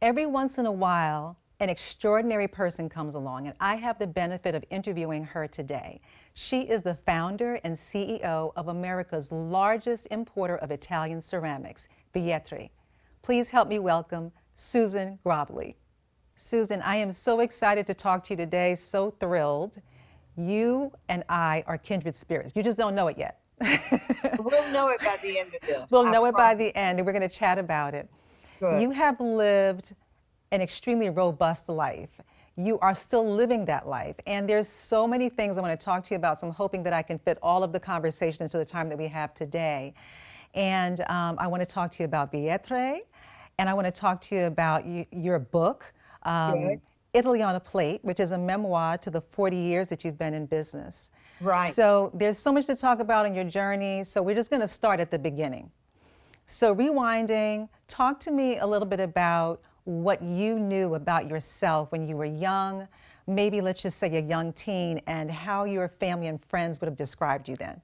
every once in a while, an extraordinary person comes along, and I have the benefit of interviewing her today. She is the founder and CEO of America's largest importer of Italian ceramics, Vietri. Please help me welcome Susan Grobley. Susan, I am so excited to talk to you today, so thrilled. You and I are kindred spirits. You just don't know it yet. We'll know it by the end of this. We'll I know it by promise. the end, and we're going to chat about it. Good. You have lived an extremely robust life. You are still living that life. And there's so many things I want to talk to you about, so I'm hoping that I can fit all of the conversation into the time that we have today. And I want to talk to you about Vietri, and I want to talk to you about your book, Good. Italy on a Plate, which is a memoir to the 40 years that you've been in business. Right. So there's so much to talk about in your journey. So we're just going to start at the beginning. So rewinding, talk to me a little bit about what you knew about yourself when you were young, maybe let's just say a young teen, and how your family and friends would have described you then.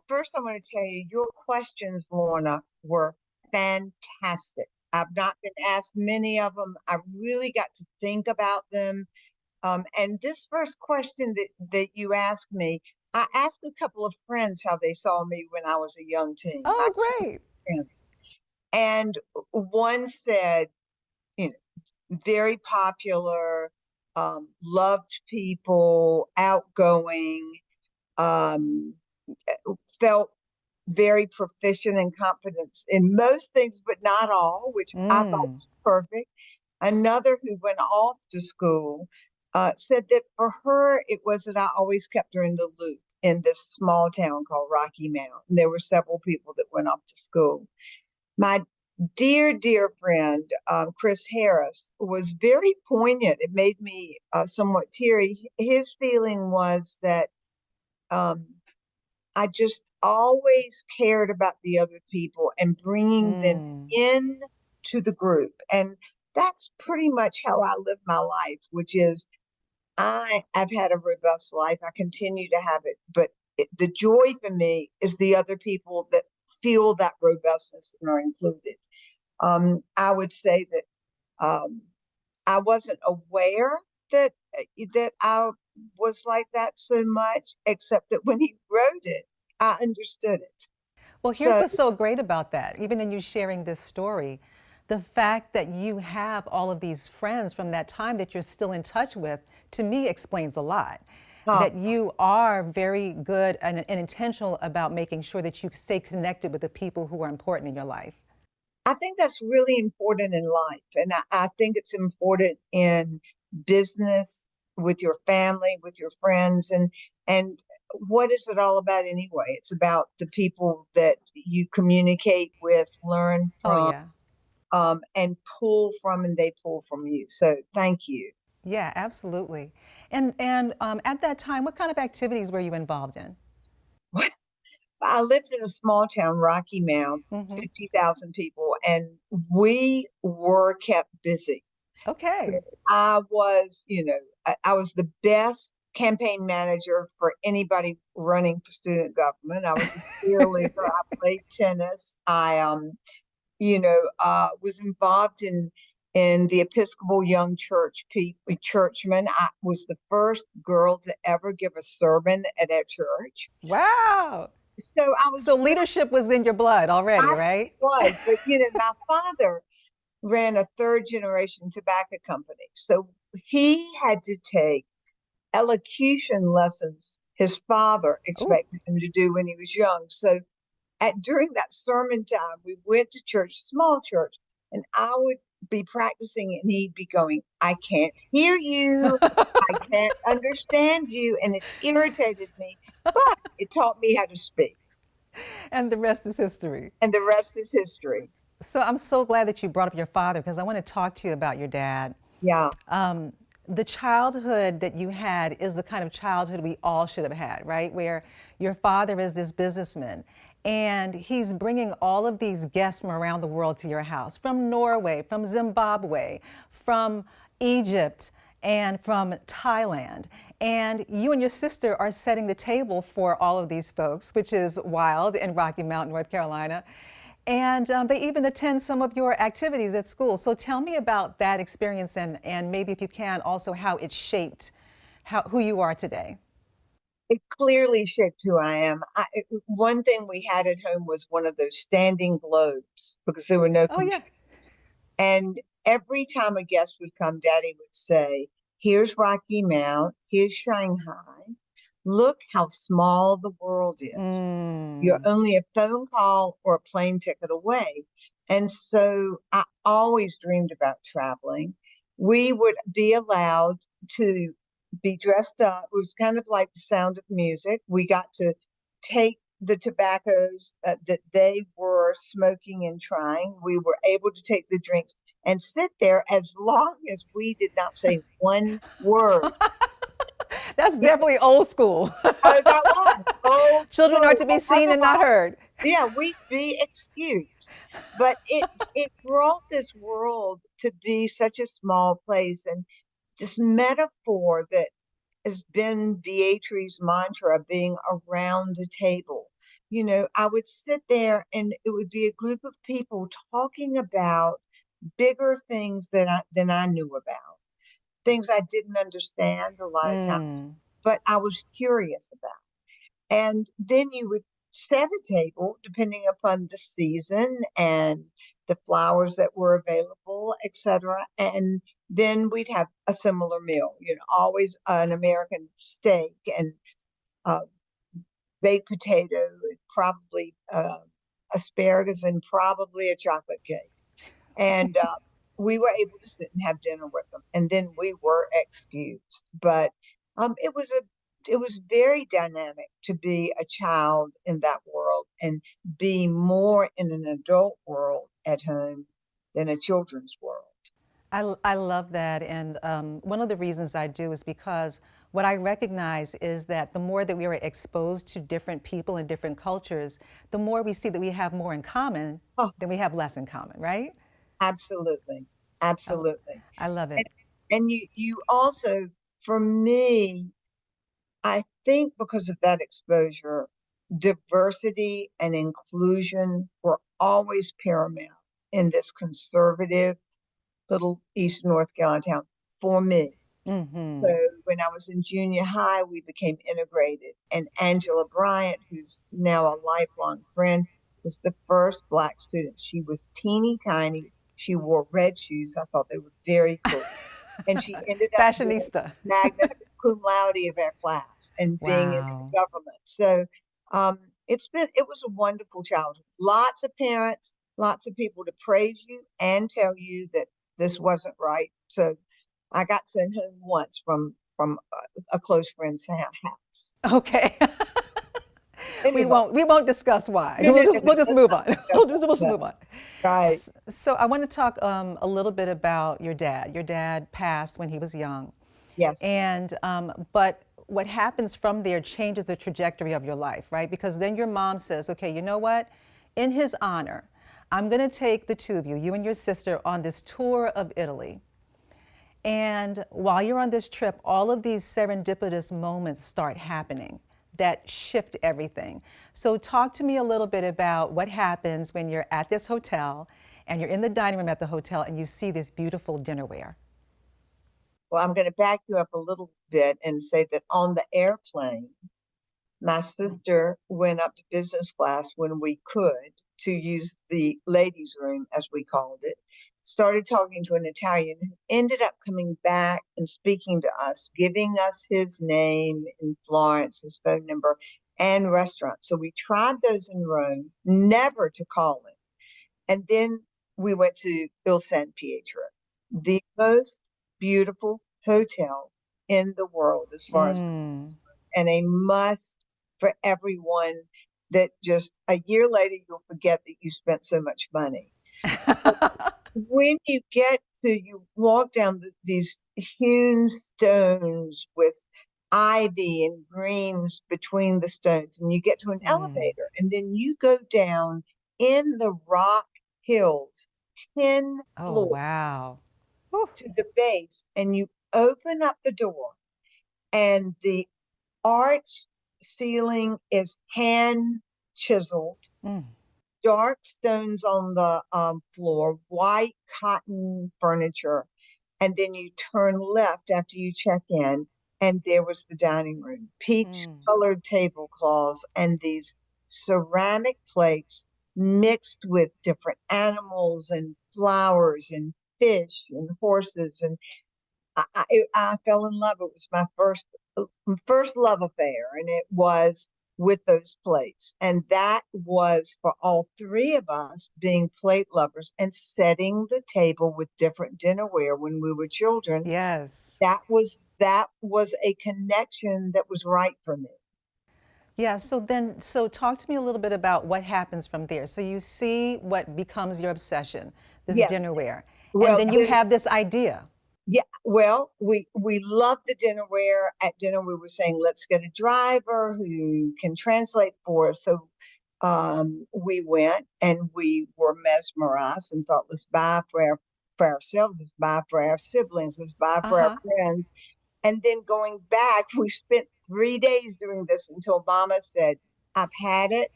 First, I want to tell you your questions, Lorna, were fantastic. I've not been asked many of them. I really got to think about them. And this first question that you asked me, I asked a couple of friends how they saw me when I was a young teen, my Oh, close great. friends. And one said, you know, very popular, loved people, outgoing, um, felt very proficient and confident in most things, but not all, which I thought Mm, was perfect. Another who went off to school said that for her, it was that I always kept her in the loop in this small town called Rocky Mount. And there were several people that went off to school. My dear, dear friend, Chris Harris, was very poignant. It made me somewhat teary. His feeling was that um, I just always cared about the other people and bringing them mm. in to the group. And that's pretty much how I live my life, which is I've had a robust life. I continue to have it, but the joy for me is the other people that feel that robustness and are included. I would say that um, I wasn't aware that that I was like that so much, except that when he wrote it, I understood it. Well, here's So what's so great about that, even in you sharing this story, the fact that you have all of these friends from that time that you're still in touch with, to me explains a lot. uh, That you are very good and intentional about making sure that you stay connected with the people who are important in your life. I think that's really important in life. And I think it's important in business, with your family, with your friends, and what is it all about anyway? It's about the people that you communicate with, learn Oh, from, yeah. and pull from, and they pull from you. So thank you. Yeah, absolutely. And at that time, what kind of activities were you involved in? I lived in a small town, Rocky Mount, Hmm. 50,000 people, and we were kept busy. Okay. I was, I was the best campaign manager for anybody running for student government. I was a cheerleader. I played tennis. I, was involved in the Episcopal Young Church people, churchmen. I was the first girl to ever give a sermon at a church. Wow. So I was So really, leadership was in your blood already, I right? was, but my father ran a third generation tobacco company. So he had to take elocution lessons his father Oh, expected him to do when he was young. So at during that sermon time, we went to church, small church, and I would be practicing and he'd be going, I can't hear you. I can't understand you. And it irritated me, but it taught me how to speak. and the rest is history. And the rest is history. So I'm so glad that you brought up your father because I want to talk to you about your dad. Yeah. Um, the childhood that you had is the kind of childhood we all should have had, right? Where your father is this businessman and he's bringing all of these guests from around the world to your house, from Norway, from Zimbabwe, from Egypt, and from Thailand. And you and your sister are setting the table for all of these folks, which is wild in Rocky Mount, North Carolina. And they even attend some of your activities at school. So tell me about that experience and maybe if you can also how it shaped who you are today. It clearly shaped who I am. One thing we had at home was one of those standing globes because there were no Oh yeah. computers. And every time a guest would come, Daddy would say, "Here's Rocky Mount, here's Shanghai. Look how small the world is. You're Mm. only a phone call or a plane ticket away." And so I always dreamed about traveling. We would be allowed to be dressed up. It was kind of like the Sound of Music. We got to take the tobaccos that they were smoking and trying. We were able to take the drinks and sit there as long as we did not say one word. That's definitely old school. Oh, that was old Children are school. to be seen and not heard. Yeah, we'd be excused. But it brought this world to be such a small place, and this metaphor that has been Vietri's mantra, being around the table. I would sit there and it would be a group of people talking about bigger things than I knew about, things I didn't understand a lot of times, Mm. but I was curious about. And then you would set a table depending upon the season and the flowers that were available, etc. And then we'd have a similar meal, always an American steak and uh, baked potato, and probably asparagus, and probably a chocolate cake. And we were able to sit and have dinner with them, and then we were excused. But it was very dynamic to be a child in that world and be more in an adult world at home than a children's world. I love that. And one of the reasons I do is because what I recognize is that the more that we are exposed to different people and different cultures, the more we see that we have more in common Oh, than we have less in common, right? absolutely, I, absolutely. I love And it. and you also, for me, I think because of that exposure, diversity and inclusion were always paramount in this conservative little East North Carolina town for me. So Hmm. when I was in junior high, we became integrated. And Angela Bryant, who's now a lifelong friend, was the first Black student. She was teeny tiny. She wore red shoes. I thought they were very cool. And she ended up being Fashionista. magna cum laude of our class and being in Wow. government. So it was a wonderful childhood. Lots of parents, lots of people to praise you and tell you that this wasn't right. So I got sent home once from a close friend's house. Okay. Anyway, We won't discuss why. no, no, no, no. We'll just Let's move not on. discuss We'll that. just No, move on. right. So I want to talk a little bit about your dad. Your dad passed when he was young, Yes. and but what happens from there changes the trajectory of your life, right? Because then your mom says, "Okay, you know what? In his honor, I'm going to take the two of you, you and your sister, on this tour of Italy." And while you're on this trip, all of these serendipitous moments start happening that shift everything. So, talk to me a little bit about what happens when you're at this hotel and you're in the dining room at the hotel and you see this beautiful dinnerware. Well, I'm going to back you up a little bit and say that on the airplane, my sister went up to business class when we could to use the ladies' room, as we called it, started talking to an Italian who ended up coming back and speaking to us, giving us his name in Florence, his phone number, and restaurant. So we tried those in Rome, never to call him. And then we went to Il San Pietro, the most beautiful hotel in the world, as far as Mm. and a must for everyone that just a year later you'll forget that you spent so much money. When you walk down these hewn stones with ivy and greens between the stones, and you get to an Mm. elevator, and then you go down in the rock hills, 10 Oh, floors wow. Whew. to the base, and you open up the door, and the arch ceiling is hand chiseled. Mm. dark stones on the floor, white cotton furniture, and then you turn left after you check in, and there was the dining room, peach Mm. colored tablecloths, and these ceramic plates mixed with different animals and flowers and fish and horses. And I fell in love. It was my first love affair, and it was with those plates. And that was for all three of us being plate lovers and setting the table with different dinnerware when we were children. Yes. That was a connection that was right for me. Yeah, so talk to me a little bit about what happens from there. So you see what becomes your obsession, this Yes. dinnerware, and Well, then you this have this idea. Yeah, well, we love the dinnerware. At dinner, we were saying, let's get a driver who can translate for us. So we went and we were mesmerized and thought, let's buy for ourselves, let's buy for our siblings, let's buy for our Uh-huh. friends. And then going back, we spent 3 days doing this until Mama said, I've had it.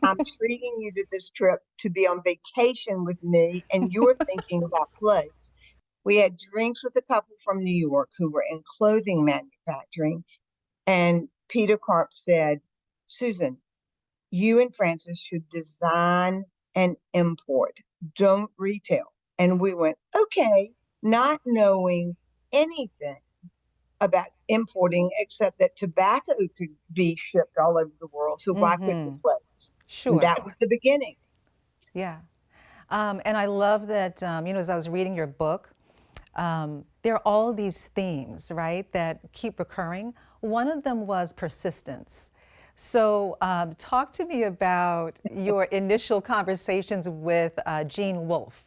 I'm treating you to this trip to be on vacation with me, and you're thinking about plays. We had drinks with a couple from New York who were in clothing manufacturing. And Peter Karp said, Susan, you and Francis should design and import, don't retail. And we went, okay, not knowing anything about importing except that tobacco could be shipped all over the world. So why couldn't the Mm-hmm. clothes? And Sure. that was the beginning. Yeah. And I love that, as I was reading your book, there are all these themes, right, that keep recurring. One of them was persistence. So, talk to me about your initial conversations with Gene Wolfe.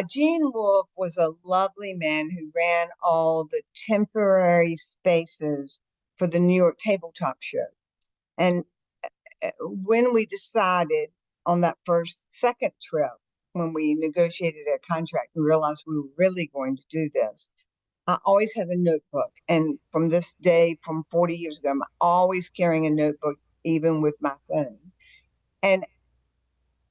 Gene Wolfe was a lovely man who ran all the temporary spaces for the New York Tabletop Show. And when we decided on that second trip, when we negotiated a contract and realized we were really going to do this, I always had a notebook. And from this day, from 40 years ago, I'm always carrying a notebook, even with my phone. And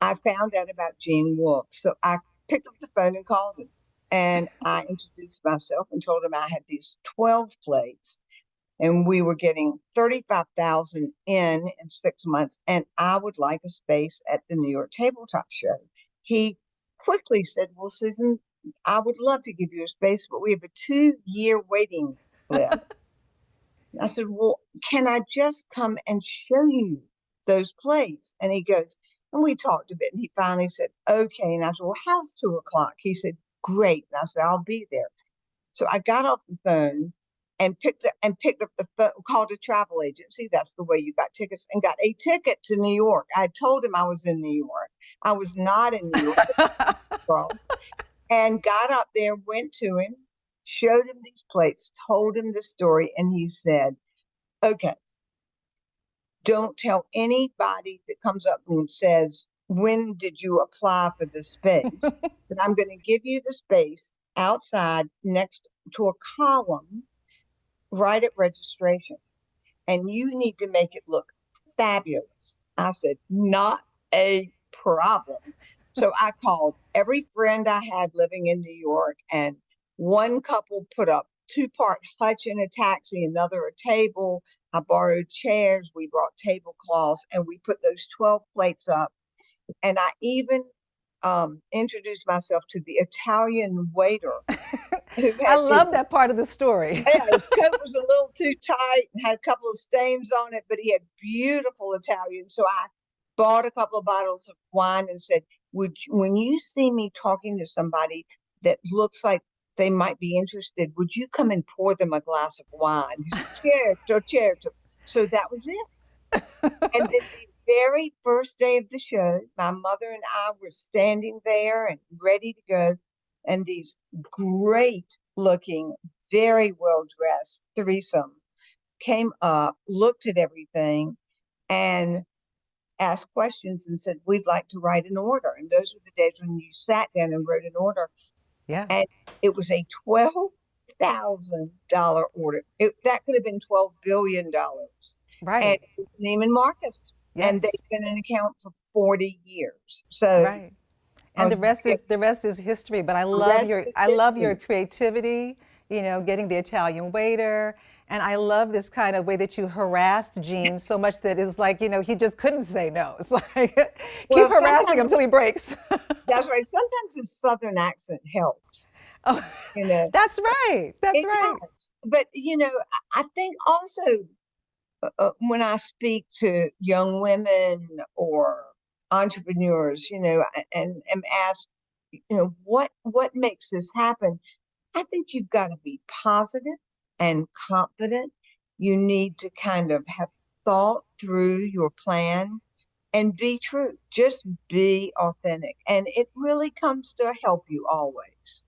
I found out about Gene Wolfe. So I picked up the phone and called him. And I introduced myself and told him I had these 12 plates and we were getting 35,000 in 6 months. And I would like a space at the New York Tabletop Show. He quickly said, well, Susan, I would love to give you a space, but we have a 2-year waiting list. I said, well, can I just come and show you those plays? And he goes, and we talked a bit. And he finally said, okay. And I said, well, how's 2 o'clock? He said, great. And I said, I'll be there. So I got off the phone and picked up the phone, called a travel agency. That's the way you got tickets, and got a ticket to New York. I told him I was in New York. I was not in New York, girl. And got up there, went to him, showed him these plates, told him the story, and he said, okay, don't tell anybody that comes up and says, when did you apply for the space? But I'm going to give you the space outside next to a column right at registration. And you need to make it look fabulous. I said, not a problem. So I called every friend I had living in New York, and one couple put up 2-part hutch in a taxi, another a table. I borrowed chairs. We brought tablecloths, and we put those 12 plates up. And I even introduced myself to the Italian waiter who I had his love that part of the story. yeah, his coat was a little too tight and had a couple of stains on it, but he had beautiful Italian. So I bought a couple of bottles of wine and said, when you see me talking to somebody that looks like they might be interested, would you come and pour them a glass of wine? He said, certo, certo. So that was it. And then the very first day of the show, my mother and I were standing there and ready to go. And these great looking, very well dressed threesome came up, looked at everything, and asked questions and said, we'd like to write an order. And those were the days when you sat down and wrote an order. Yeah, And it was a $12,000 order. That could have been $12 billion. And right. it was Neiman Marcus. and they've Yes. been an account for 40 years. So Right. I And was the rest is history. But the rest is I love your history. creativity, getting the Italian waiter. And I love this kind of way that you harassed Gene so much that it's like, he just couldn't say no. It's like keep Well, harassing him until he sometimes breaks. that's right. Sometimes his southern accent helps, Oh, you know. that's right. That's It right. does. But I think also when I speak to young women or entrepreneurs, and am asked, what makes this happen? I think you've got to be positive and confident. You need to kind of have thought through your plan and be true. Just be authentic. And it really comes to help you always.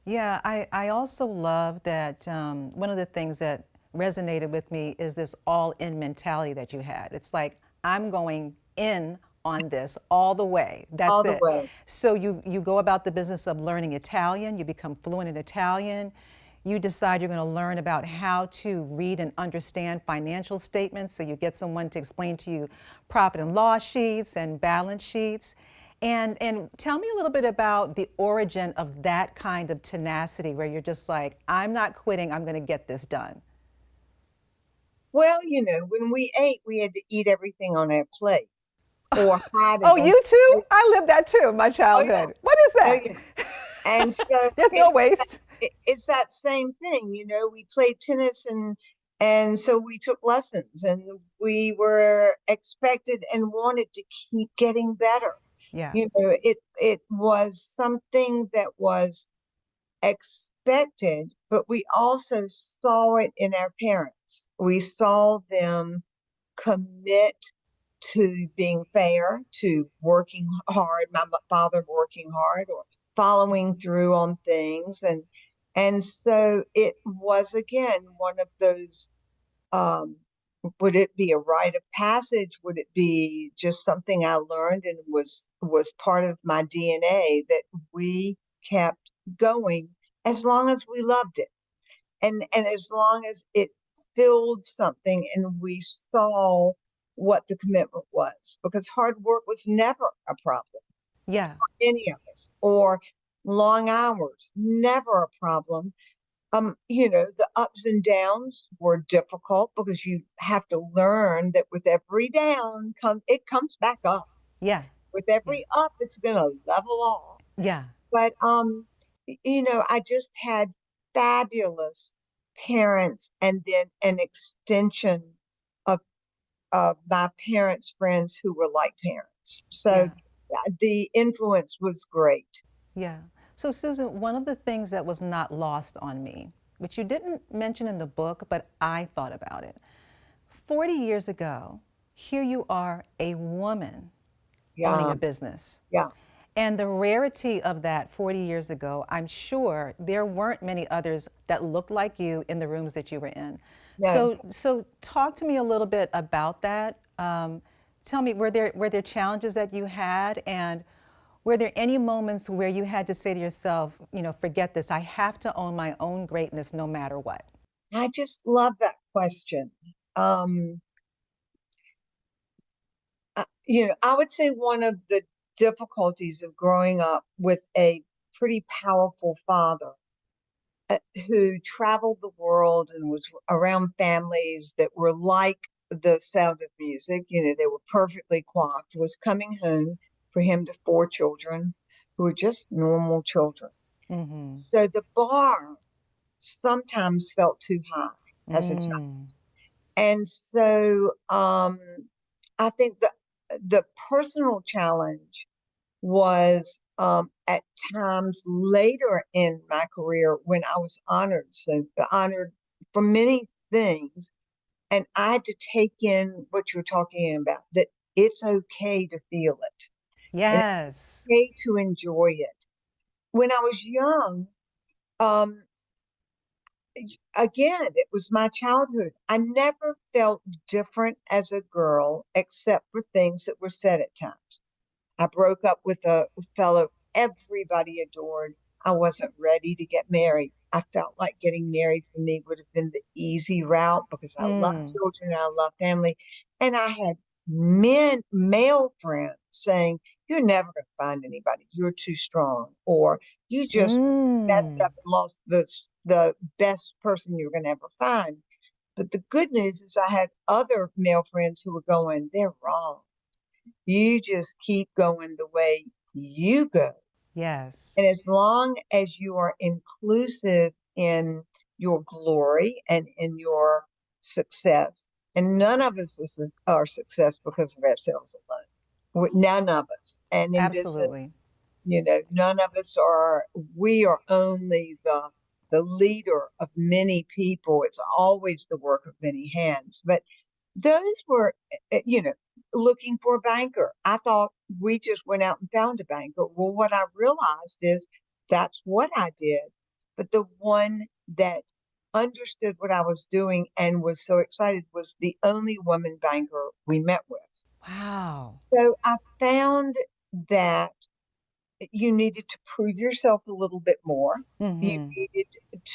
Yeah, I also love that one of the things that resonated with me is this all in mentality that you had. It's like, I'm going in on this all the way. All That's the it. way. So you go about the business of learning Italian, you become fluent in Italian. You decide you're going to learn about how to read and understand financial statements. So you get someone to explain to you profit and loss sheets and balance sheets. And tell me a little bit about the origin of that kind of tenacity where you're just like, I'm not quitting, I'm going to get this done. Well, when we ate, we had to eat everything on our plate or hide it Oh, on you the too? table. I lived that too in my Oh yeah, childhood. What is oh that? yeah. And so There's no waste. it's that same thing. We played tennis and so we took lessons and we were expected and wanted to keep getting better. Yeah, It was something that was expected, but we also saw it in our parents. We saw them commit to being fair, to working hard, my father working hard or following through on things. And so it was again one of those um would it be a rite of passage? Would it be just something I learned and was part of my DNA that we kept going as long as we loved it and as long as it filled something and we saw what the commitment was because hard work was never a problem yeah, for any of us or long hours never a problem. The ups and downs were difficult because you have to learn that with every down it comes back up. yeah, With yeah, every up it's going to level off. yeah, But I just had fabulous parents and then an extension of my parents' friends who were like parents. So yeah. the influence was great. Yeah. So, Susan, one of the things that was not lost on me, which you didn't mention in the book, but I thought about it. 40 years ago, here you are, a woman owning Yeah, a business. yeah. And the rarity of that 40 years ago, I'm sure there weren't many others that looked like you in the rooms that you were in. No, So talk to me a little bit about that. Tell me, were there challenges that you had, and were there any moments where you had to say to yourself, forget this, I have to own my own greatness no matter what? I just love that question. Um, I would say one of the difficulties of growing up with a pretty powerful father who traveled the world and was around families that were like the sound of music. They were perfectly coiffed, was coming home for him to four children who were just normal children. Mm-hmm. So the bar sometimes felt too high as a child. Mm. And so I think the personal challenge was at times later in my career when I was honored. So honored for many things. And I had to take in what you're talking about, that it's okay to feel it and Yes. it's okay to enjoy it. When I was young, um, again, it was my childhood. I never felt different as a girl except for things that were said at times. I broke up with a fellow everybody adored. I wasn't ready to get married. I felt like getting married for me would have been the easy route because I love Mm. children, I love family, and I had male friends saying, "You're never going to find anybody. You're too strong," or "You just messed Mm. up and lost the best person you're going to ever find." But the good news is I had other male friends who were going, "They're wrong. You just keep going the way you go." Yes. And as long as you are inclusive in your glory and in your success, and none of us are success because of ourselves alone. None of us. And in business, Absolutely. none of us are, we are only the leader of many people. It's always the work of many hands. But those were, looking for a banker. I thought we just went out and found a banker. Well, what I realized is that's what I did. But the one that understood what I was doing and was so excited was the only woman banker we met with. Wow. So I found that you needed to prove yourself a little bit more. You Mm-hmm. needed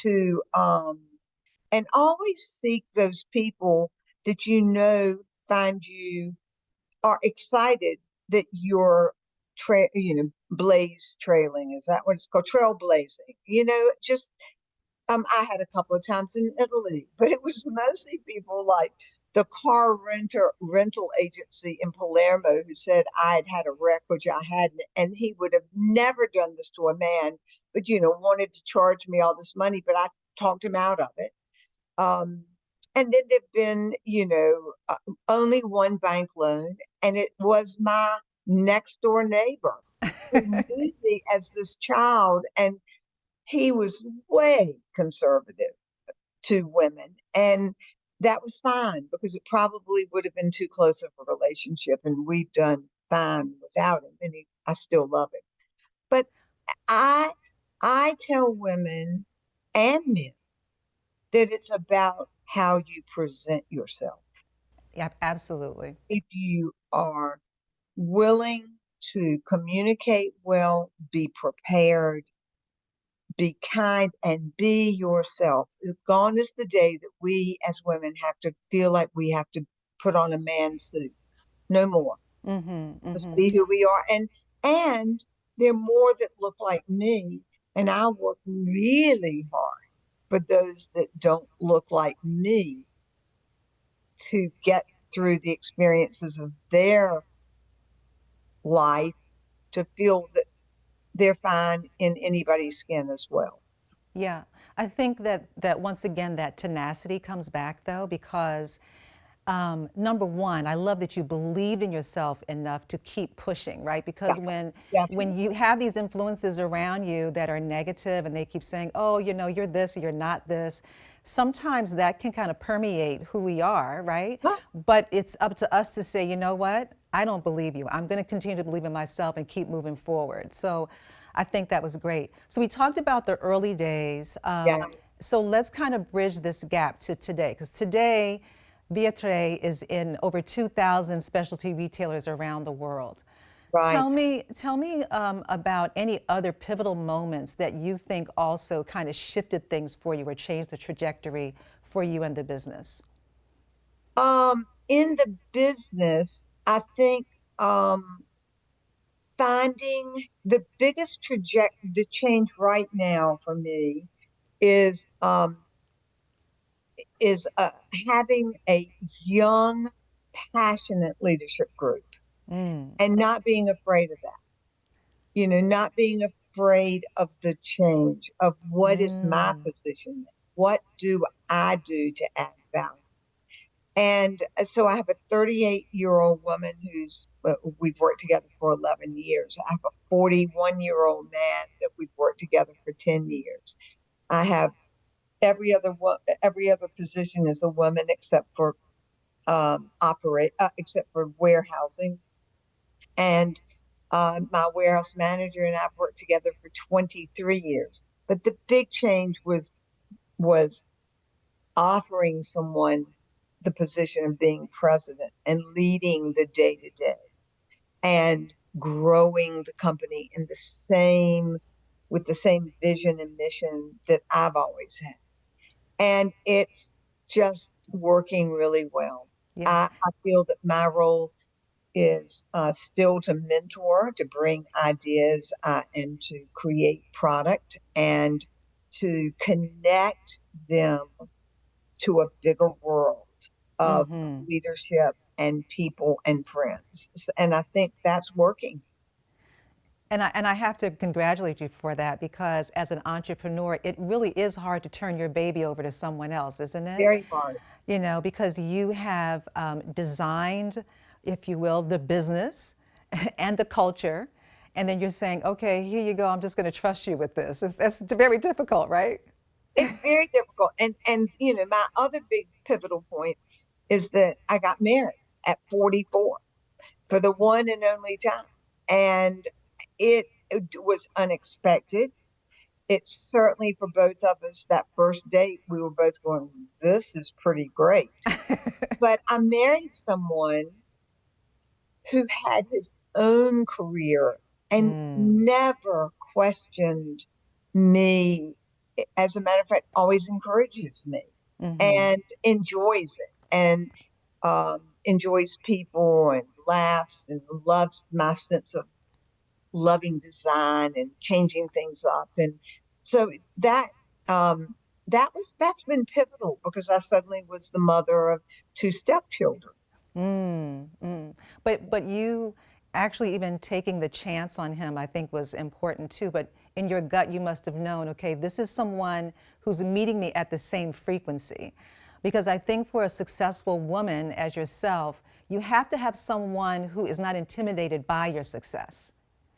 to, and always seek those people that find you are excited that you're blaze trailing. Is that what it's called? Trailblazing. Just I had a couple of times in Italy, but it was mostly people like the rental agency in Palermo who said I had had a wreck, which I hadn't, and he would have never done this to a man, but wanted to charge me all this money, but I talked him out of it. Um, and then there've been, only one bank loan, and it was my next door neighbor who knew me as this child, and he was way conservative to women. And that was fine because it probably would have been too close of a relationship, and we've done fine without him, and I still love him. But I I tell women and men that it's about how you present yourself. Yeah, absolutely. If you are willing to communicate well, be prepared, be kind, and be yourself. Gone is the day that we as women have to feel like we have to put on a man suit. No more. Mm-hmm. Just Mm-hmm. be who we are. And there are more that look like me. And I work really hard for those that don't look like me to get through the experiences of their life to feel that they're fine in anybody's skin as well. Yeah, I think that once again that tenacity comes back though because number one, I love that you believed in yourself enough to keep pushing, right? Yeah, Because when definitely. you have these influences around you that are negative and they keep saying, "Oh, you're this, you're not this," sometimes that can kind of permeate who we are, right? Huh, But it's up to us to say, you know what? I don't believe you. I'm going to continue to believe in myself and keep moving forward. So I think that was great. So we talked about the early days. yeah, So let's kind of bridge this gap to today, because today, Vietri is in over 2,000 specialty retailers around the world. right. Tell me about any other pivotal moments that you think also kind of shifted things for you or changed the trajectory for you and the business. In the business, I think finding the change right now for me is is having a young, passionate leadership group Mm, and not being afraid of that. Not being afraid of the change of what is my mm, position, what do I do to add value. And so I have a 38-year-old woman we've worked together for 11 years. I have a 41-year-old man that we've worked together for 10 years. I have every other position is a woman except for except for warehousing. And my warehouse manager and I've worked together for 23 years. But the big change was offering someone the position of being president and leading the day to day and growing the company with the same vision and mission that I've always had. And it's just working really well. yeah. I feel that my role is still to mentor, to bring ideas and to create product and to connect them to a bigger world of Mm-hmm. leadership and people and friends. And I think that's working. And I have to congratulate you for that because as an entrepreneur, it really is hard to turn your baby over to someone else, isn't it? Very hard. You know, because you have designed, if you will, the business and the culture, and then you're saying, okay, here you go, I'm just going to trust you with this. That's very difficult, right? It's very difficult. And my other big pivotal point is that I got married at 44 for the one and only time. And it was unexpected. It's certainly for both of us that first date, we were both going, this is pretty great. But I married someone who had his own career and Mm, never questioned me. As a matter of fact, always encourages me mm-hmm. and enjoys it and enjoys people and laughs and loves my sense of loving design and changing things up. And so um, that's been pivotal because I suddenly was the mother of two stepchildren. Mm, mm. But you actually even taking the chance on him, I think was important too. But in your gut, you must have known, okay, this is someone who's meeting me at the same frequency. Because I think for a successful woman as yourself, you have to have someone who is not intimidated by your success,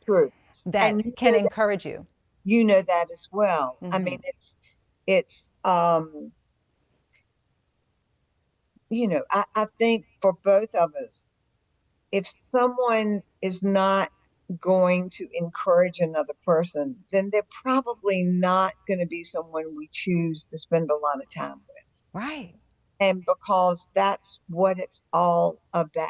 True. And that can encourage you. you know that as well. I Hmm. mean, it's I think for both of us, if someone is not going to encourage another person, then they're probably not going to be someone we choose to spend a lot of time with. Right. And because that's what it's all about.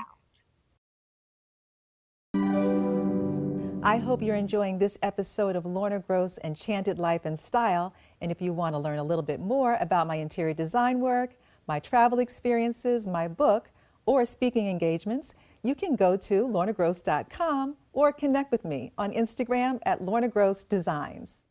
I hope you're enjoying this episode of Lorna Gross Enchanted Life and Style. And if you want to learn a little bit more about my interior design work, my travel experiences, my book, or speaking engagements, you can go to lornagross.com or connect with me on Instagram at Lorna Gross Designs.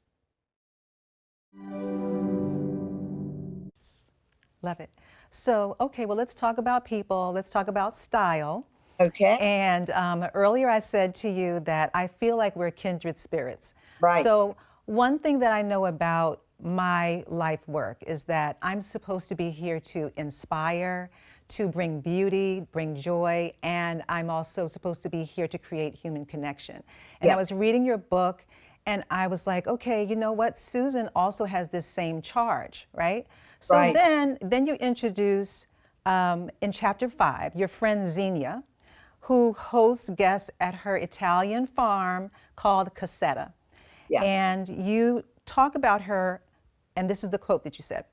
Love it. So, okay, well, let's talk about people. Let's talk about style. Okay. And earlier I said to you that I feel like we're kindred spirits. Right. So, one thing that I know about my life work is that I'm supposed to be here to inspire, to bring beauty, bring joy, and I'm also supposed to be here to create human connection. And I Yep. was reading your book and I was like, okay, you know what? Susan also has this same charge, right? So Right. then you introduce in chapter 5 your friend Xenia, who hosts guests at her Italian farm called Casetta. Yeah. And you talk about her, and this is the quote that you said.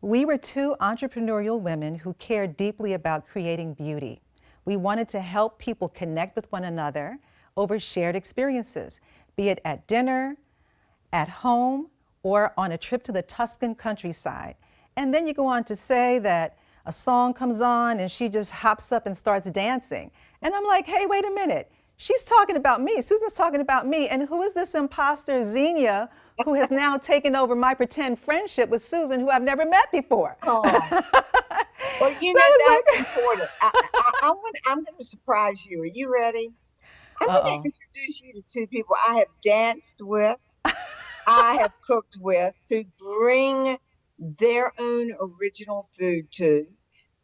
We were two entrepreneurial women who cared deeply about creating beauty. We wanted to help people connect with one another over shared experiences, be it at dinner, at home, or on a trip to the Tuscan countryside. And then you go on to say that a song comes on and she just hops up and starts dancing. And I'm like, hey, wait a minute. She's talking about me. Susan's talking about me. And who is this imposter Xenia who has now taken over my pretend friendship with Susan, who I've never met before? Oh, well, So I that's was important. I'm going to surprise you. Are you ready? I'm like, going to uh-oh. introduce you to two people I have danced with, I have cooked with, who bring their own original food to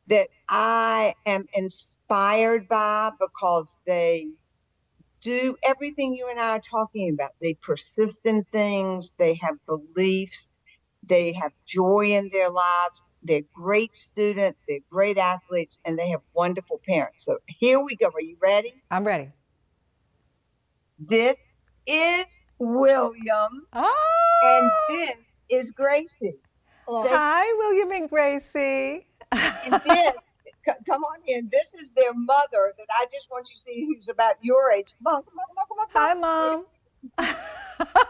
that I am inspired by because they do everything you and I are talking about. They persist in things, they have beliefs, they have joy in their lives. They're great students, they're great athletes, and they have wonderful parents. So here we go. Are you ready? I'm ready. This is William, and Ah, this is Gracie. Say, hi, William and Gracie. and this, come on in. This is their mother that I just want you to see who's about your age. Come on, come on, come on, come on, come Hi, on. Mom.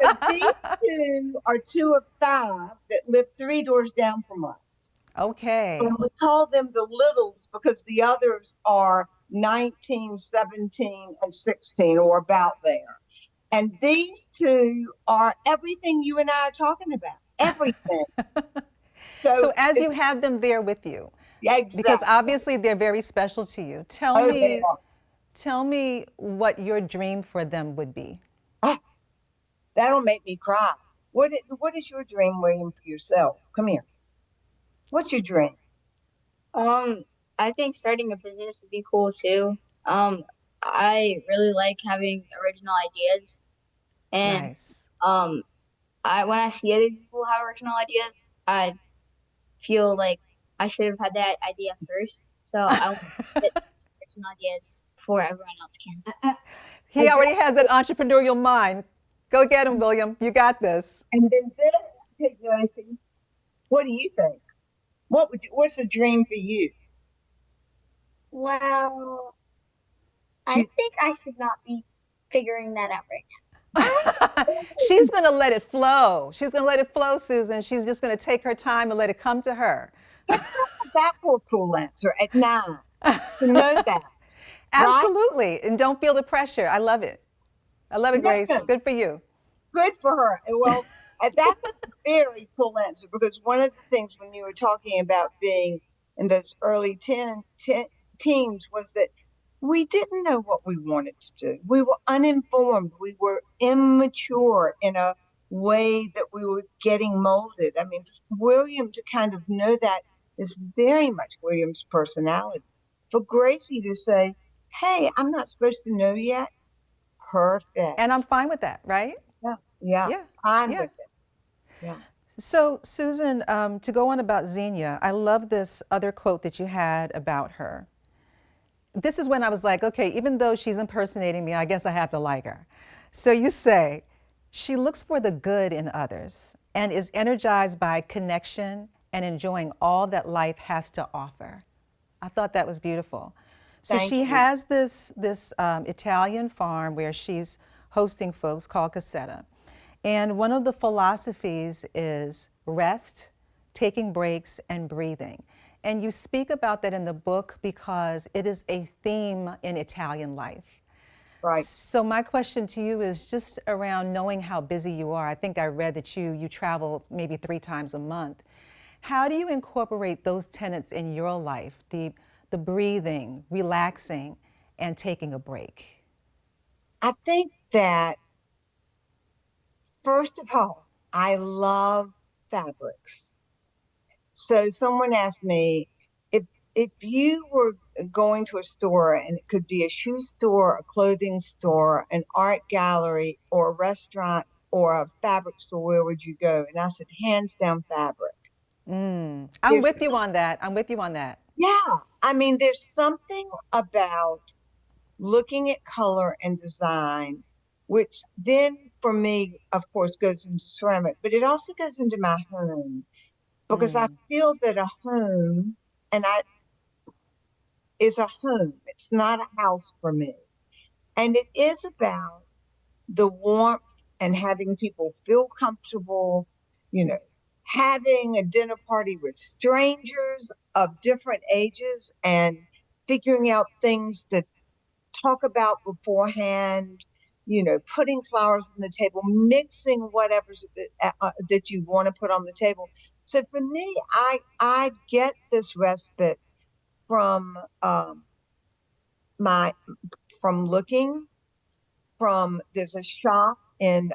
So these two are two of five that live three doors down from us. Okay. And we call them the littles because the others are 19, 17, and 16, or about there. And these two are everything you and I are talking about. Everything. So So as you have them there with you, because exactly. obviously they're very special to you, tell Oh, they me, are. tell me what your dream for them would be. Ah, that'll make me cry. What is your dream, William, for yourself? Come here. What's your dream? Um, I think starting a business would be cool too. Um, I really like having original ideas, and Nice. um, I when I see other people have original ideas, I feel like I should have had that idea first. So I want to get some original ideas before everyone else can. He And already has that entrepreneurial mind. Go get him, William. You got this. then this, okay, Joycey, what do you think? What's a dream for you? Well, I She, think I should not be figuring that out right She's going to let it flow. She's going to let it flow, Susan. She's just going to take her time and let it come to her. that poor cool answer at 9 to know that, right? Absolutely. And don't feel the pressure. I love it. I love it, No, Grace. no, Good for you. good for her. And well, that's a very cool answer because one of the things when you were talking about being in those early teens was that we didn't know what we wanted to do. We were uninformed. We were immature in a way that we were getting molded. I mean, William to kind of know that is very much William's personality. For Gracie to say, hey, I'm not supposed to know yet, And I'm perfect. fine with that, right? Yeah, yeah, Yeah. fine Yeah. with it. Yeah. So, Susan, to go on about Xenia, I love this other quote that you had about her. This is when I was like, okay, even though she's impersonating me, I guess I have to like her. So you say, she looks for the good in others and is energized by connection and enjoying all that life has to offer. I thought that was beautiful. So Thank she you. has this Italian farm where she's hosting folks called Casetta. And one of the philosophies is rest, taking breaks, and breathing. And you speak about that in the book because it is a theme in Italian life. Right. So my question to you is just around knowing how busy you are. I think I read that you travel maybe 3 times a month. How do you incorporate those tenets in your life? The breathing, relaxing, and taking a break. I think that, first of all, I love fabrics. So someone asked me if you were going to a store and it could be a shoe store, a clothing store, an art gallery, or a restaurant or a fabric store, where would you go? And I said, hands down, fabric. I'm There's, with you on that. I'm with you on that. yeah, I mean, there's something about looking at color and design, which then for me, of course, goes into ceramic, but it also goes into my home because I feel that a home and I is a home. It's not a house for me. And it is about the warmth and having people feel comfortable, you know, having a dinner party with strangers of different ages and figuring out things to talk about beforehand, putting flowers on the table, mixing whatever's that you want to put on the table. So for me, I get this respite from my from looking from there's a shop in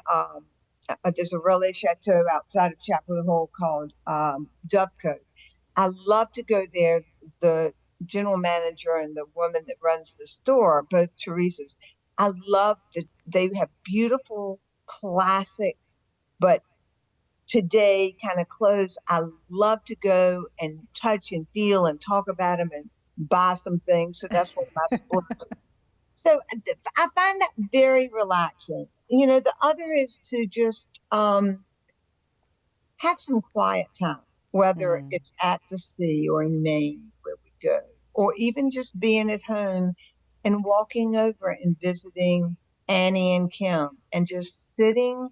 there's a relais chateau outside of Chapel Hill called Dovecote. I love to go there. The general manager and the woman that runs the store, both Teresa's, I love that they have beautiful classic, but today kind of clothes. I love to go and touch and feel and talk about them and buy some things. So that's one of my splurges. So I find that very relaxing. The other is to just have some quiet time, whether it's at the sea or in Maine where we go, or even just being at home and walking over and visiting Annie and Kim and just sitting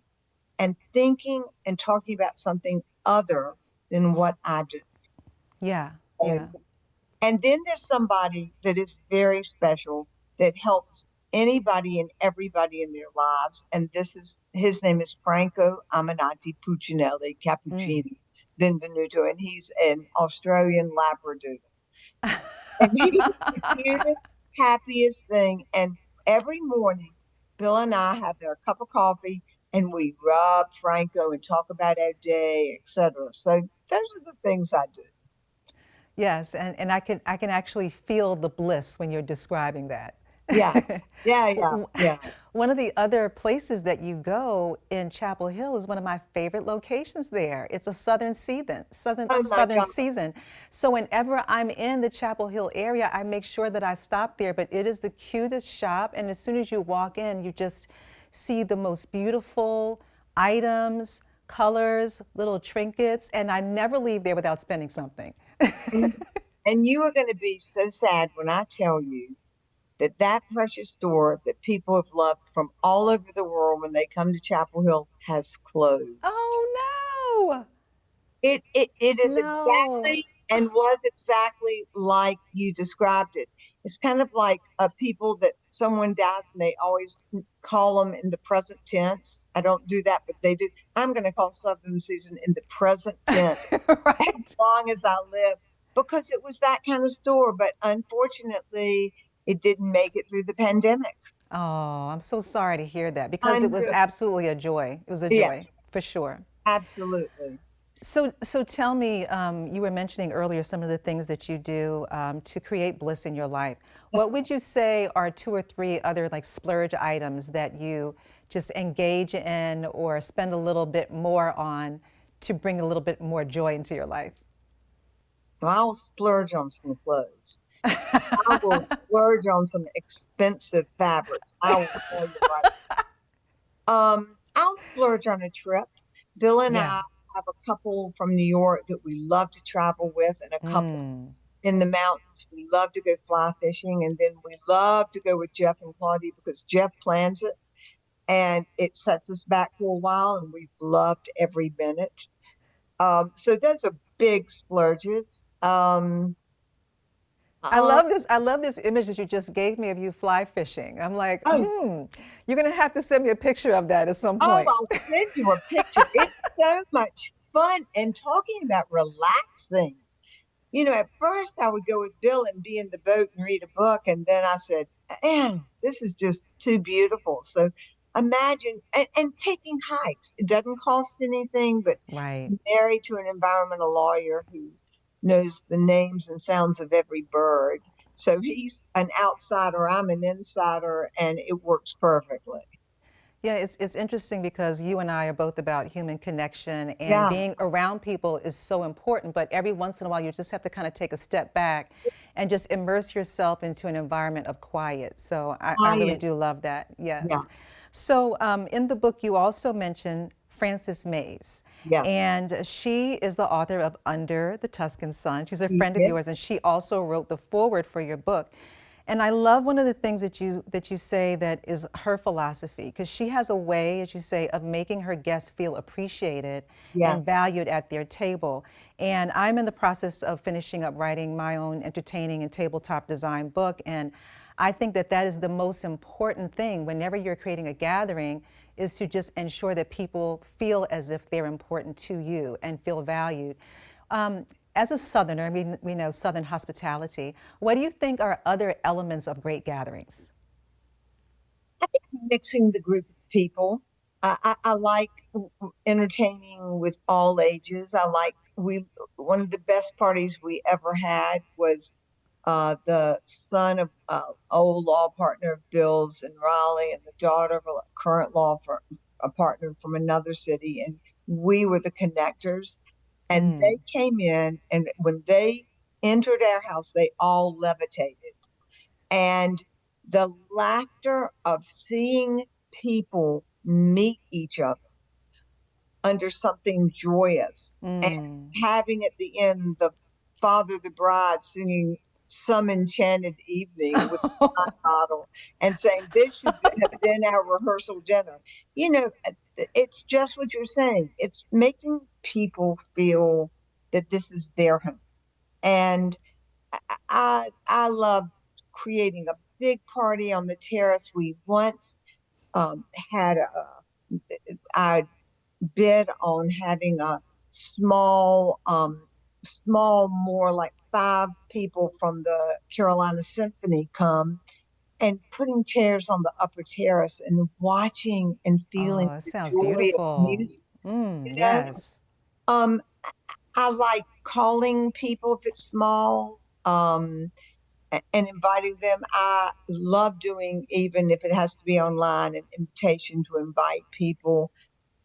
and thinking and talking about something other than what I do. Yeah, And yeah. and then there's somebody that is very special that helps anybody and everybody in their lives. And this is his name is Franco Amanati Puccinelli Mm. Cappuccini Benvenuto, and he's an Australian Labradoodle. And he's the cutest, happiest thing. And every morning, Bill and I have our cup of coffee and we rub Franco and talk about our day, etc. So those are the things I do. Yes, and I can actually feel the bliss when you're describing that. Yeah, yeah, yeah, yeah. One of the other places that you go in Chapel Hill is one of my favorite locations there. It's a Oh my southern God. season. So whenever I'm in the Chapel Hill area, I make sure that I stop there. But it is the cutest shop, and as soon as you walk in, you just see the most beautiful items, colors, little trinkets, and I never leave there without spending something. And, and you are going to be so sad when I tell you that that precious store that people have loved from all over the world when they come to Chapel Hill has closed. Oh It is no, exactly and was exactly like you described it. It's kind of like people that someone dies and they always call them in the present tense. I don't do that, but they do. I'm going to call Southern Season in the present tense no. as Right. long as I live because it was that kind of store. But unfortunately, it didn't make it through the pandemic. Oh, I'm so sorry to hear that I because it was know. absolutely a joy. It was a joy Yes, for sure. absolutely. So tell me, you were mentioning earlier some of the things that you do to create bliss in your life. What would you say are two or three other like splurge items that you just engage in or spend a little bit more on to bring a little bit more joy into your life? So I'll splurge on some clothes. I will splurge on some expensive fabrics. I will tell you right. I'll splurge on a trip. Bill and Yeah. I have a couple from New York that we love to travel with, and a couple Mm. in the mountains. We love to go fly fishing, and then we love to go with Jeff and Claudia because Jeff plans it, and it sets us back for a while, and we've loved every minute. So those are big splurges. I Uh, love this. I love this image that you just gave me of you fly fishing. I'm like, oh, you're gonna have to send me a picture of that at some Oh, point. I'll send you a picture. It's so much fun. And talking about relaxing, at first I would go with Bill and be in the boat and read a book. And then I said, man, this is just too beautiful. So imagine, and taking hikes. It doesn't cost anything, but Right. married to an environmental lawyer who knows the names and sounds of every bird. So he's an outsider, I'm an insider, and it works perfectly. Yeah, it's interesting because you and I are both about human connection and Yeah. being around people is so important, but every once in a while you just have to kind of take a step back and just immerse yourself into an environment of quiet. So I really do Clients. love that. Yeah. Yes. So in the book, you also mentioned Frances Mays, Yes. and she is the author of Under the Tuscan Sun. She's a friend of yours, and Yes. she also wrote the foreword for your book. And I love one of the things that you say that is her philosophy, because she has a way, as you say, of making her guests feel appreciated and Yes. valued at their table. And I'm in the process of finishing up writing my own entertaining and tabletop design book. And I think that that is the most important thing whenever you're creating a gathering is to just ensure that people feel as if they're important to you and feel valued. Um, as a Southerner, we know Southern hospitality. What do you think are other elements of great gatherings? I think mixing the group of people. I like entertaining with all ages. I like we one of the best parties we ever had was the son of old law partner of Bill's in Raleigh and the daughter of a current law firm, a partner from another city, and we were the connectors. And they Mm. came in, and when they entered our house, they all levitated. And the laughter of seeing people meet each other under something joyous and Mm. having at the end the father, the bride singing some enchanted evening with a bottle and saying, this should have been our rehearsal dinner. It's just what you're saying. It's making people feel that this is their home. And I love creating a big party on the terrace. We once had I bid on having a small, more like 5 people from the Carolina Symphony come and putting chairs on the upper terrace and watching and feeling Oh, it the sounds joy of beautiful. music, you know. Yes. Um, I like calling people if it's small, and inviting them. I love doing, even if it has to be online, an invitation to invite people.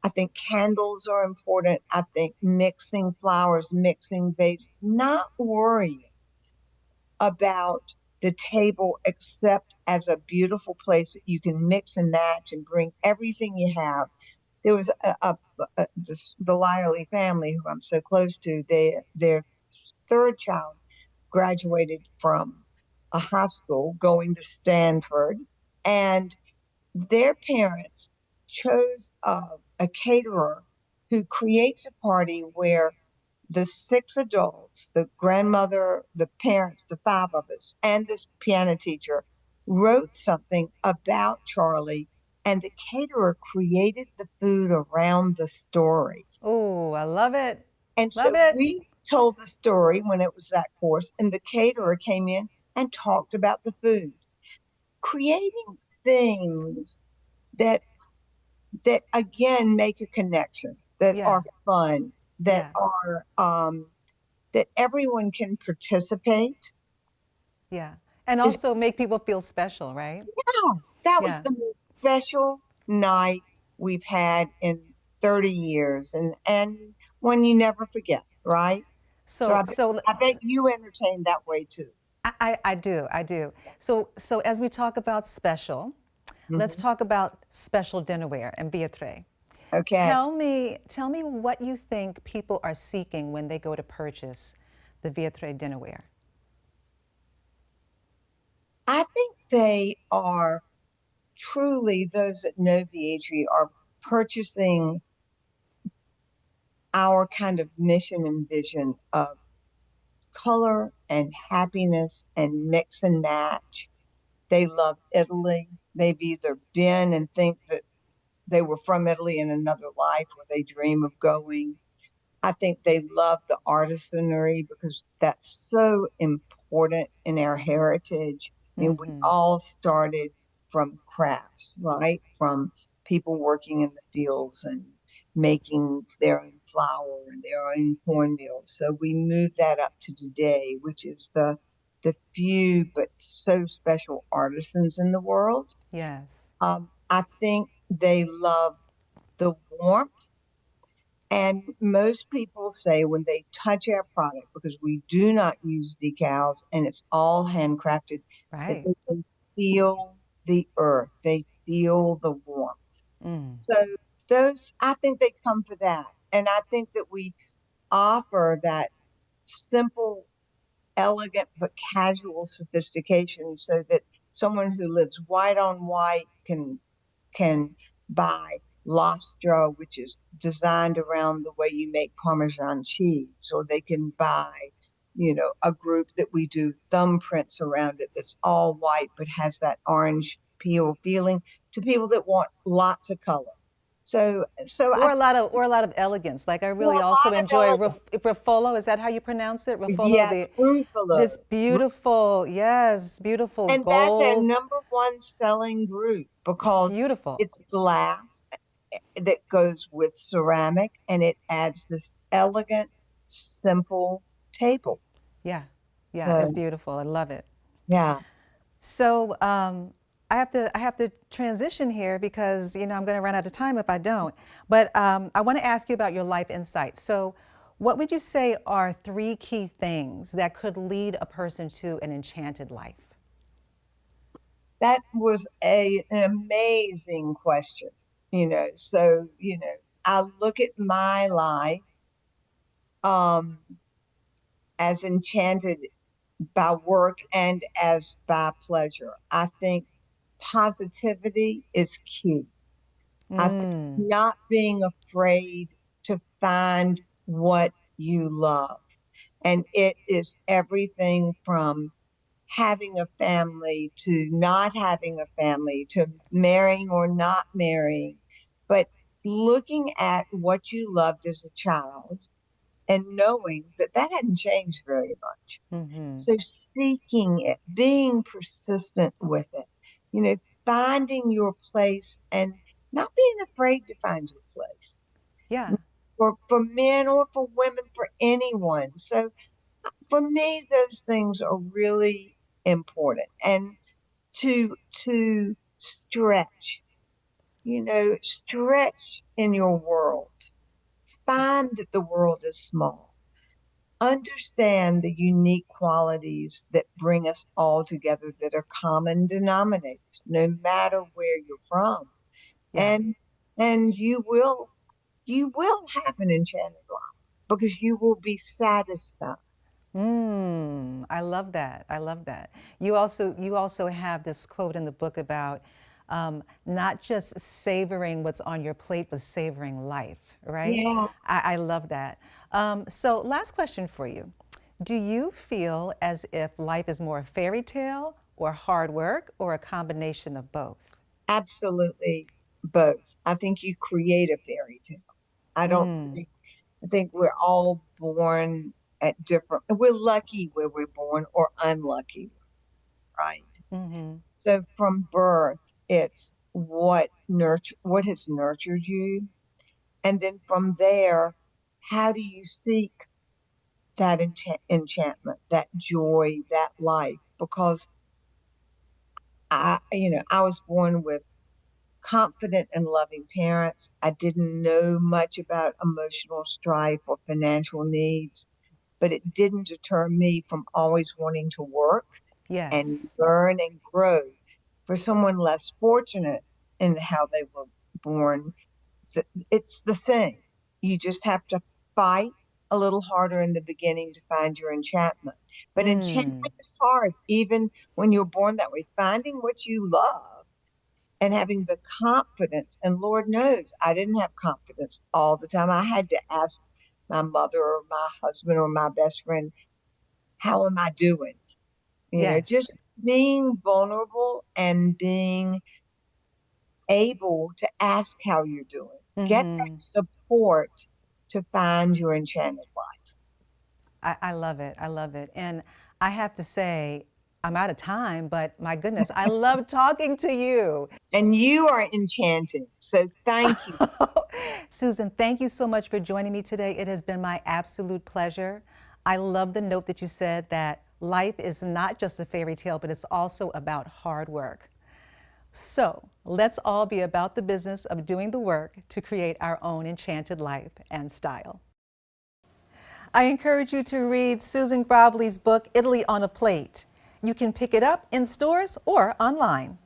I think candles are important. I think mixing flowers, mixing vases, not worrying about the table except as a beautiful place that you can mix and match and bring everything you have. There was the Lyerly family, who I'm so close to. Their third child graduated from a high school going to Stanford, and their parents chose a caterer who creates a party where the 6 adults, the grandmother, the parents, the 5 of us, and this piano teacher wrote something about Charlie, and the caterer created the food around the story. Oh, I love it. And Love so it. we told the story when it was that course, and the caterer came in and talked about the food, creating things that again make a connection, that Yeah. are fun, that Yeah. are that everyone can participate. Yeah. And Is also make people feel special, right? Wow, that was Yeah. the most special night we've had in 30 years, and one you never forget, right? So So so I bet you entertain that way too. I do. I do. So as we talk about special, let's Mhm. talk about special dinnerware and Vietri. Okay. Tell me what you think people are seeking when they go to purchase the Vietri dinnerware. I think they are truly, those that know Vietri are purchasing our kind of mission and vision of color and happiness and mix and match. They love Italy. They've either been and think that they were from Italy in another life, or they dream of going. I think they love the artisanry because that's so important in our heritage. I mean, we Mm-hmm. all started from crafts, right? From people working in the fields and making their own flour and their own cornmeal. So we moved that up to today, which is the few but so special artisans in the world. Yes. I think they love the warmth, and most people say when they touch our product, because we do not use decals and it's all handcrafted, that Right. they can feel the earth, they feel the warmth. Mm. So those, I think they come for that. And I think that we offer that simple, elegant, but casual sophistication so that someone who lives white on white can buy Lostra, which is designed around the way you make Parmesan cheese, or they can buy, a group that we do thumbprints around it that's all white but has that orange peel feeling, to people that want lots of color. So I Or a lot of elegance. Like I well, really a also lot of enjoy elegance. Ruffolo. Is that how you pronounce it? Ruffolo, Yes, the Ruffalo. this beautiful, yes, beautiful And that's our gold. number 1 selling group It's because beautiful. it's glass that goes with ceramic, and it adds this elegant, simple table. Yeah, yeah, it's So, beautiful. I love it. yeah, So I have to transition here because I'm going to run out of time if I don't. But I want to ask you about your life insights. So, what would you say are 3 key things that could lead a person to an enchanted life? that was an amazing question. So, I look at my life um, as enchanted by work and as by pleasure. I think positivity is key. I think Mm, not being afraid to find what you love. And it is everything from having a family to not having a family to marrying or not marrying, but looking at what you loved as a child and knowing that that hadn't changed very much. Mm-hmm. So seeking it, being persistent with it, you know, finding your place and not being afraid to find your place Yeah. for men or for women, for anyone. So for me, those things are really important. And to stretch, stretch in your world. Find that the world is small. Understand the unique qualities that bring us all together that are common denominators, no matter where you're from. Yeah. And you will have an enchanted life because you will be satisfied. I love that. I love that. You also have this quote in the book about not just savoring what's on your plate, but savoring life, right? Yes, I love that. So, last question for you. Do you feel as if life is more a fairy tale or hard work or a combination of both? absolutely both. I think you create a fairy tale. I don't Mm, think I think we're all born at different, we're lucky where we're born or unlucky, right? mm-hmm. So from birth, it's what has nurtured you. And then from there, how do you seek that enchantment, that joy, that life? Because I was born with confident and loving parents. I didn't know much about emotional strife or financial needs, but it didn't deter me from always wanting to work and Yes. learn and grow. For someone less fortunate in how they were born, it's the same. You just have to fight a little harder in the beginning to find your enchantment. But Mm, enchantment is hard, even when you're born that way. Finding what you love and having the confidence. And Lord knows I didn't have confidence all the time. I had to ask my mother or my husband or my best friend, how am I doing? yes. Just being vulnerable and being able to ask how you're doing. Get that Mm-hmm. support to find your enchanted life. I love it. I love it. And I have to say, I'm out of time, but my goodness, I love talking to you. And you are enchanted. So thank you. Susan, thank you so much for joining me today. It has been my absolute pleasure. I love the note that you said that life is not just a fairy tale, but it's also about hard work. So let's all be about the business of doing the work to create our own enchanted life and style. I encourage you to read Susan Grobley's book, Italy on a Plate. You can pick it up in stores or online.